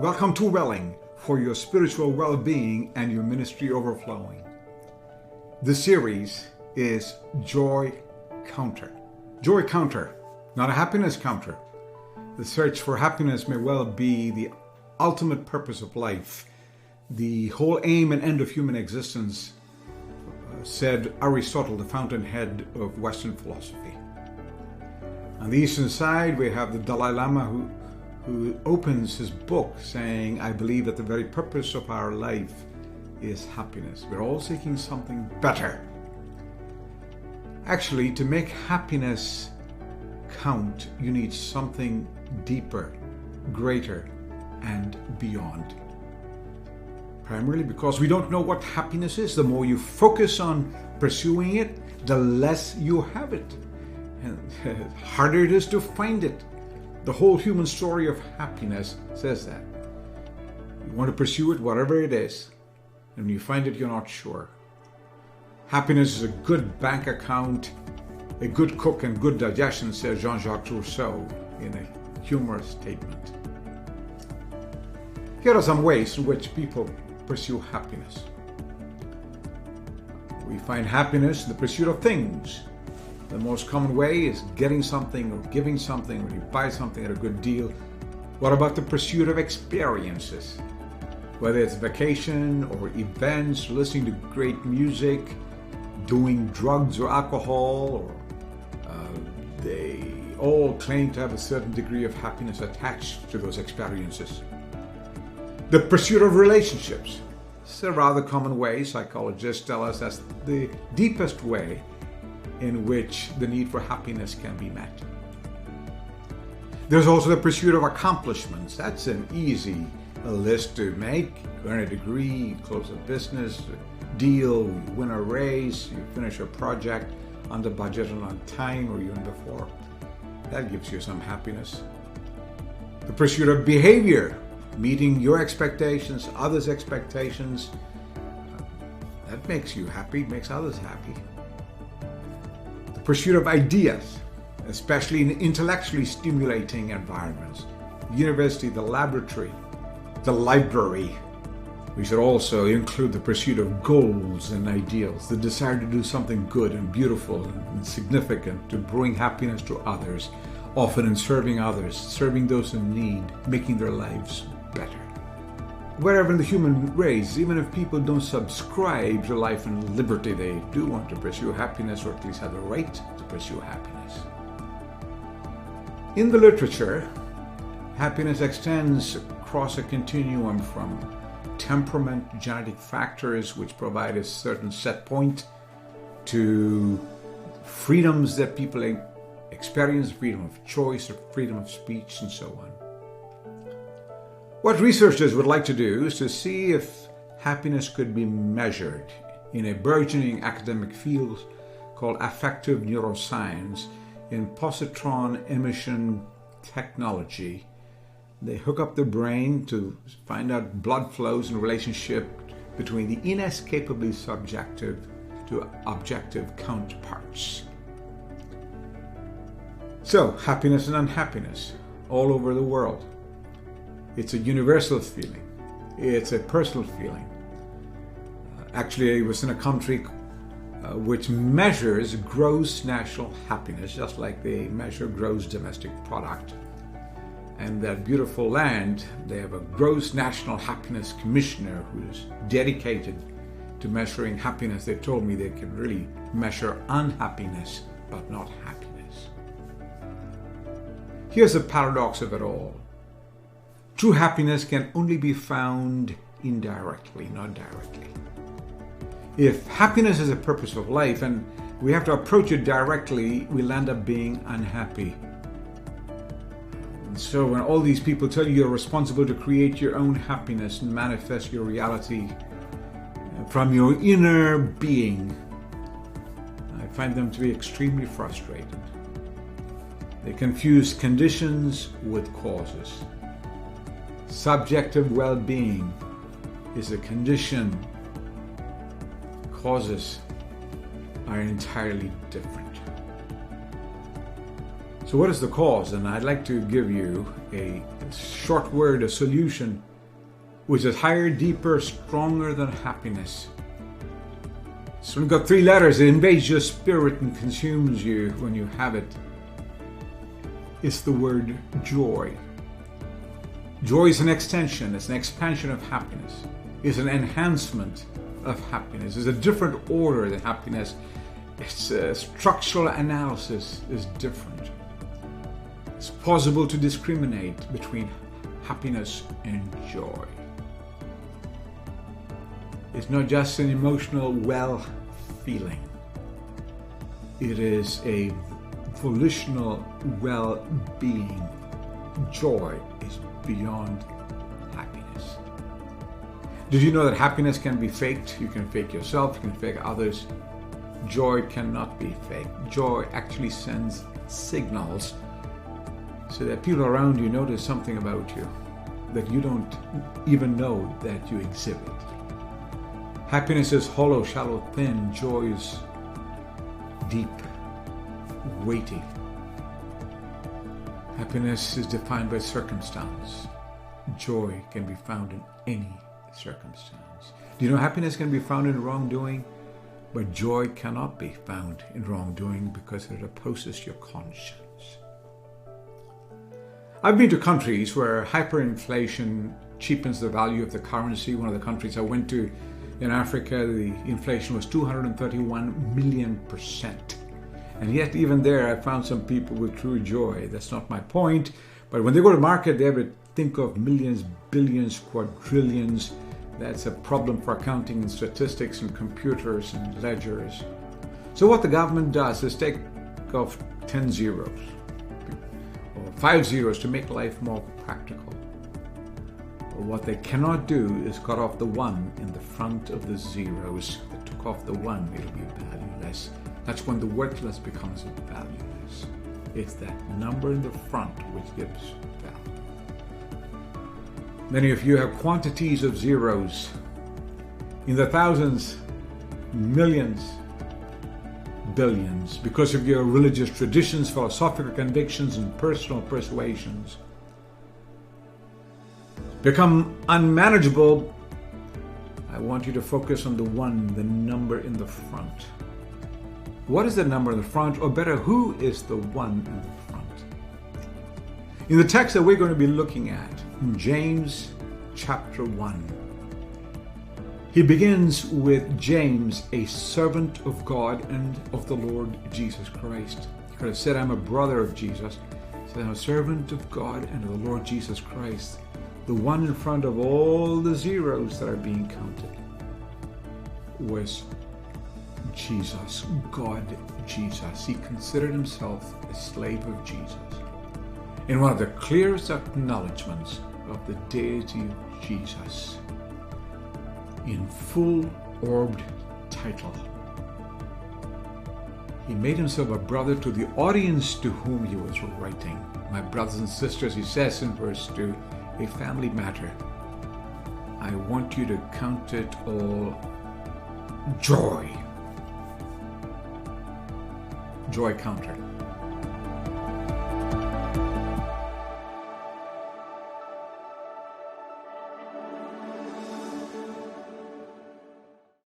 Welcome to Welling for your spiritual well-being and your ministry overflowing. The series is Joy Counter. Joy Counter, not a happiness counter. The search for happiness may well be the ultimate purpose of life, the whole aim and end of human existence, said Aristotle, the fountainhead of Western philosophy. On the eastern side, we have the Dalai Lama who opens his book saying, I believe that the very purpose of our life is happiness. We're all seeking something better. Actually, to make happiness count, you need something deeper, greater, and beyond. Primarily because we don't know what happiness is. The more you focus on pursuing it, the less you have it. And the harder it is to find it. The whole human story of happiness says that. You want to pursue it, whatever it is, and when you find it, you're not sure. Happiness is a good bank account, a good cook, and good digestion, says Jean-Jacques Rousseau in a humorous statement. Here are some ways in which people pursue happiness. We find happiness in the pursuit of things. The most common way is getting something or giving something, or you buy something at a good deal. What about the pursuit of experiences? Whether it's vacation or events, listening to great music, doing drugs or alcohol, or they all claim to have a certain degree of happiness attached to those experiences. The pursuit of relationships. It's a rather common way. Psychologists tell us that's the deepest way in which the need for happiness can be met. There's also the pursuit of accomplishments. That's an easy list to make. You earn a degree, close a business deal, you win a race, you finish a project on the budget and on time or even before. That gives you some happiness. The pursuit of behavior, meeting your expectations, others' expectations, that makes you happy, makes others happy. Pursuit of ideas, especially in intellectually stimulating environments. University, the laboratory, the library. We should also include the pursuit of goals and ideals, the desire to do something good and beautiful and significant to bring happiness to others, often in serving others, serving those in need, making their lives better. Wherever in the human race, even if people don't subscribe to life and liberty, they do want to pursue happiness, or at least have the right to pursue happiness. In the literature, happiness extends across a continuum from temperament, genetic factors which provide a certain set point, to freedoms that people experience, freedom of choice or freedom of speech and so on. What researchers would like to do is to see if happiness could be measured in a burgeoning academic field called affective neuroscience in positron emission technology. They hook up the brain to find out blood flows in relationship between the inescapably subjective to objective counterparts. So, happiness and unhappiness all over the world. It's a universal feeling. It's a personal feeling. Actually, I was in a country which measures gross national happiness, just like they measure gross domestic product. And that beautiful land, they have a gross national happiness commissioner who's dedicated to measuring happiness. They told me they can really measure unhappiness, but not happiness. Here's the paradox of it all. True happiness can only be found indirectly, not directly. If happiness is a purpose of life and we have to approach it directly, we'll end up being unhappy. And so when all these people tell you you're responsible to create your own happiness and manifest your reality from your inner being, I find them to be extremely frustrated. They confuse conditions with causes. Subjective well-being is a condition. Causes are entirely different. So what is the cause? And I'd like to give you a short word, a solution which is higher, deeper, stronger than happiness. It's only got 3 letters. It invades your spirit and consumes you when you have it. It's the word joy. Joy is an extension, it's an expansion of happiness. It's an enhancement of happiness. It's a different order than happiness. Its structural analysis is different. It's possible to discriminate between happiness and joy. It's not just an emotional well-feeling. It is a volitional well-being. Joy is beyond happiness. Did you know that happiness can be faked? You can fake yourself, you can fake others. Joy cannot be faked. Joy actually sends signals so that people around you notice something about you that you don't even know that you exhibit. Happiness is hollow, shallow, thin. Joy is deep, weighty. Happiness is defined by circumstance. Joy can be found in any circumstance. Do you know happiness can be found in wrongdoing? But joy cannot be found in wrongdoing because it opposes your conscience. I've been to countries where hyperinflation cheapens the value of the currency. One of the countries I went to in Africa, the inflation was 231 million%. And yet even there I found some people with true joy. That's not my point. But when they go to market, they ever think of millions, billions, quadrillions. That's a problem for accounting and statistics and computers and ledgers. So what the government does is take off 10 zeros or 5 zeros to make life more practical. But what they cannot do is cut off the 1 in the front of the zeros. If they took off the 1, it'll be valueless. That's when the worthless becomes valueless. It's that number in the front which gives value. Many of you have quantities of zeros in the thousands, millions, billions because of your religious traditions, philosophical convictions, and personal persuasions. Become unmanageable. I want you to focus on the 1, the number in the front. What is the number in the front? Or better, who is the 1 in the front? In the text that we're going to be looking at, in James chapter 1, he begins with James, a servant of God and of the Lord Jesus Christ. He could have said, I'm a brother of Jesus. He said, I'm a servant of God and of the Lord Jesus Christ. The 1 in front of all the zeros that are being counted was Jesus, God Jesus. He considered himself a slave of Jesus. In one of the clearest acknowledgments of the deity of Jesus, in full-orbed title, he made himself a brother to the audience to whom he was writing. My brothers and sisters, he says in verse 2, a family matter. I want you to count it all joy. Joy counter.